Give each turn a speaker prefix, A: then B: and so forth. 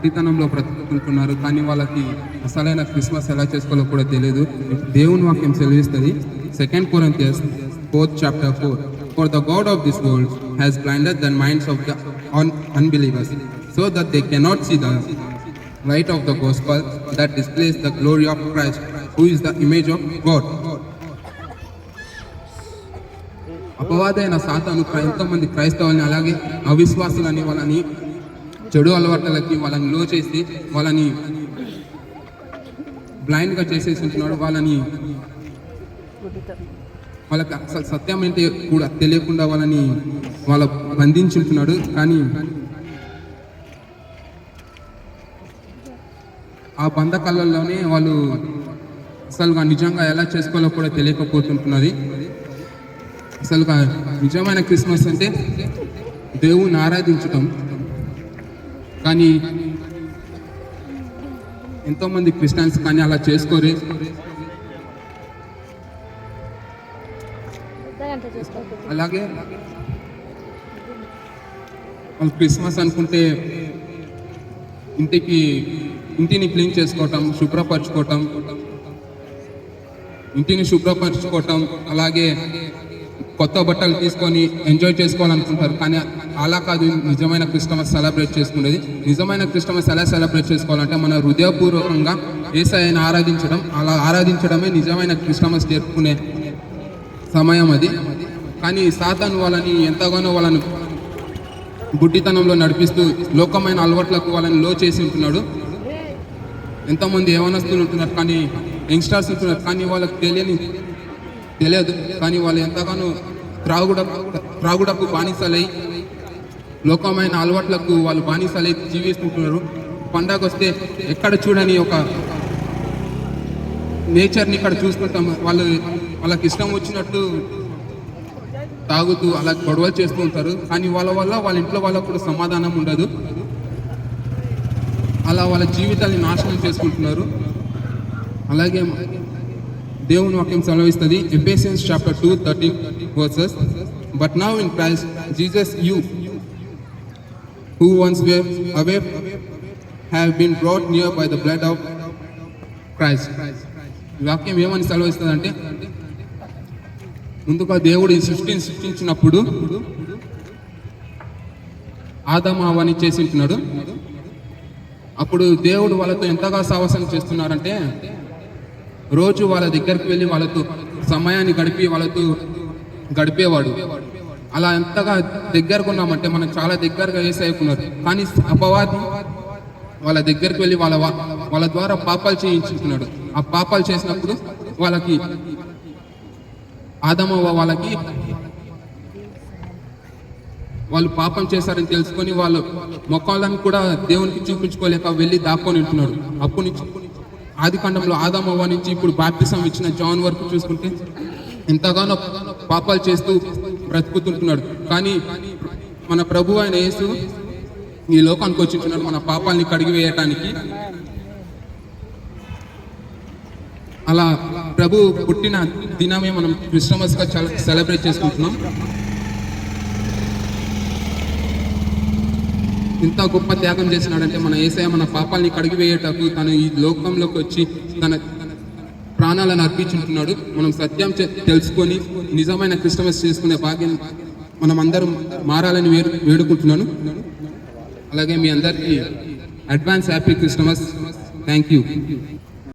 A: గుడ్డితనంలో బ్రతుకుతుంటున్నారు. కానీ వాళ్ళకి అసలైన క్రిస్మస్ ఎలా చేసుకోవాలో కూడా తెలియదు. దేవుని వాక్యం సెలవిస్తుంది 2 Corinthians 4th chapter 4. For the God of this world has blinded the minds of the unbelievers, so that they cannot see the light of the gospel that displays the glory of Christ, who is the image of God. అపవాదైన సాతాను ఎంతోమంది క్రైస్తవుల్ని అలాగే అవిశ్వాసులని వాళ్ళని చెడు అలవాట్లకి వాళ్ళని లో చేసి వాళ్ళని బ్లైండ్గా చేసేసి ఉంటున్నాడు. వాళ్ళకి అసలు సత్యం ఏంటి కూడా తెలియకుండా వాళ్ళని బంధించుంటున్నాడు. కానీ ఆ బంధకాలలోనే వాళ్ళు అసలుగా నిజంగా ఎలా చేసుకోవాలో కూడా తెలియకపోతుంటున్నది. అసలుగా నిజమైన క్రిస్మస్ అంటే దేవుని ఆరాధించటం. కానీ ఎంతోమంది క్రిస్టియన్స్ కానీ అలా చేసుకోరు. అలాగే వాళ్ళు క్రిస్మస్ అనుకుంటే ఇంటిని క్లీన్ చేసుకోవటం, ఇంటిని శుభ్రపరచుకోవటం, అలాగే కొత్త బట్టలు తీసుకొని ఎంజాయ్ చేసుకోవాలనుకుంటారు. కానీ అలా కాదు నిజమైన క్రిస్మస్ సెలబ్రేట్ చేసుకునేది. నిజమైన క్రిస్మస్ ఎలా సెలబ్రేట్ చేసుకోవాలంటే మన హృదయపూర్వకంగా యేసయ్యను ఆరాధించడం. అలా ఆరాధించడమే నిజమైన క్రిస్మస్ జరుపుకునే సమయం అది. కానీ సాతాను వాళ్ళని ఎంతగానో వాళ్ళని గుడ్డితనంలో నడిపిస్తూ లోకమైన అలవాట్లకు వాళ్ళని లో చేసి ఉంటున్నాడు. ఎంతోమంది యవనస్తులు ఉంటున్నారు, కానీ యంగ్స్టర్స్ ఉంటున్నారు, కానీ వాళ్ళకి తెలియదు. కానీ వాళ్ళు ఎంతగానో త్రాగుడకు బానిసలై లోకమైన అలవాట్లకు వాళ్ళు బానిసలై జీవిస్తుంటున్నారు. పండగ వస్తే ఎక్కడ చూడని ఒక నేచర్ని ఇక్కడ చూసుకుంటాం. వాళ్ళకి ఇష్టం వచ్చినట్టు తాగుతూ అలా గొడవలు చేస్తూ ఉంటారు. కానీ వాళ్ళ ఇంట్లో వాళ్ళకు కూడా సమాధానం ఉండదు. అలా వాళ్ళ జీవితాన్ని నాశనం చేసుకుంటున్నారు. అలాగే దేవుని వాక్యం సెలవిస్తుంది Ephesians chapter 2:13 verses. But now in Christ Jesus, you who once were away have been brought near by the blood of Christ. ఈ వాక్యం ఏమని సెలవిస్తుంది అంటే, ముందుగా దేవుడు ఈ సృష్టిని సృష్టించినప్పుడు ఆదాము హవ్వని చేసి ఉంటున్నాడు. అప్పుడు దేవుడు వాళ్ళతో ఎంతగా సావాసం చేస్తున్నారంటే, రోజు వాళ్ళ దగ్గరికి వెళ్ళి వాళ్ళతో సమయాన్ని వాళ్ళతో గడిపేవాడు. అలా ఎంతగా దగ్గరకు ఉన్నామంటే మనం చాలా దగ్గరగా యేసయ్యకున్నారు. కానీ అపవాది వాళ్ళ దగ్గరికి వెళ్ళి వాళ్ళ ద్వారా పాపాలు చేయించుకున్నాడు. ఆ పాపాలు చేసినప్పుడు వాళ్ళకి ఆదామవ్వ వాళ్ళు పాపం చేశారని తెలుసుకొని వాళ్ళు మొక్కలను కూడా దేవునికి చూపించుకోలేక వెళ్ళి దాక్కొని ఉంటున్నాడు. అప్పటి నుంచి ఆది కాండంలో ఆదామవ్వ నుంచి ఇప్పుడు బాప్తిసం ఇచ్చిన జాన్ వరకు చూసుకుంటే ఎంతగానో పాపాలు చేస్తూ బ్రతుకుతుంటున్నాడు. కానీ మన ప్రభు అయిన యేసు ఈ లోకానికి వచ్చింటున్నాడు మన పాపాలని కడిగి వేయటానికి. అలా ప్రభు పుట్టిన దినమే మనం క్రిస్మస్గా సెలబ్రేట్ చేసుకుంటున్నాం. ఇంత గొప్ప త్యాగం చేసినాడంటే మన యేసయ్య మన పాపాలని కడిగి వేయటకు తను ఈ లోకంలోకి వచ్చి తన ప్రాణాలను అర్పించుకుంటున్నాడు. మనం సత్యం తెలుసుకొని నిజమైన క్రిస్మస్ చేసుకునే భాగ్యం మనం అందరం మారాలని వేడుకుంటున్నాను. అలాగే మీ అందరికీ advance happy Christmas. Thank you.